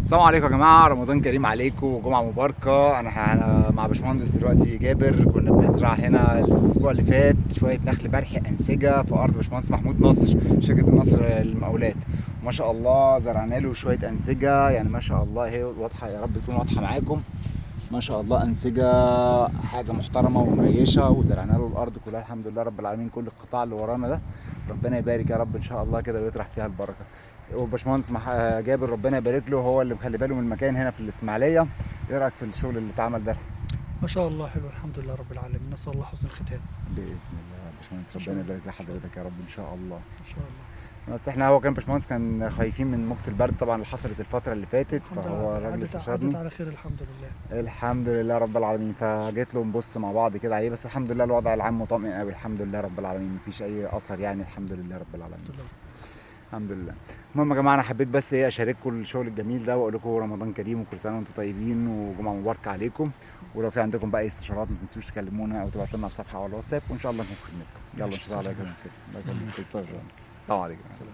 السلام عليكم يا جماعة، رمضان كريم عليكم وجمعة مباركة. أنا مع باشمهندس دلوقتي جابر، كنا بنزرع هنا الأسبوع اللي فات شوية نخل برحي أنسجة في أرض باشمهندس محمود نصر، شركة النصر للمقاولات. ما شاء الله زرعنا له شوية أنسجة، يعني ما شاء الله هي واضحة، يا رب تكون واضحة معاكم. ما شاء الله أنسجة حاجة محترمة ومريشة، وزرعنا له الأرض كلها الحمد لله رب العالمين. كل القطاع اللي ورانا ده ربنا يبارك يا رب إن شاء الله كده ويطرح فيها البركة. وباشمهندس جابر ربنا يبارك له، هو اللي مخلي باله من المكان هنا في الإسماعيلية. إيه رأيك في الشغل اللي اتعمل ده؟ ما شاء الله حلو، الحمد لله رب العالمين، نسأل الله حسن الختام. بإذن الله يا باشمهندس ان شاء ربنا الله يبارك ان شاء الله لحضرتك يا رب إن شاء الله. ان شاء الله. بس احنا هو كان باشمهندس كان خايفين من موجة البرد طبعا اللي حصلت الفترة اللي فاتت، الحمد لله فهو الراجل عدت استشارني. على خير، الحمد لله. الحمد لله رب العالمين، فجيت له نبص مع بعض كده عليه، بس الحمد لله الوضع العام مطمئن قوي الحمد لله رب العالمين، مفيش اي اثر يعني الحمد لله رب العالمين. الحمد لله. الحمد لله. المهم يا جماعه، انا حبيت بس ايه اشارككم الشغل الجميل ده واقول لكم رمضان كريم وكل سنه وانتم طيبين وجمعه مباركه عليكم. ولو في عندكم بقى اي استشارات ما تنسوش تكلمونا او تبعتوا لنا على الصفحه او على الواتساب، وان شاء الله نكون في خدمتكم. يلا ماشي، نشوف على السلام كده. عليكم. الله السلام يخليك. عليكم. تسلم يا سلام. باشمهندس. السلام عليكم. سلام.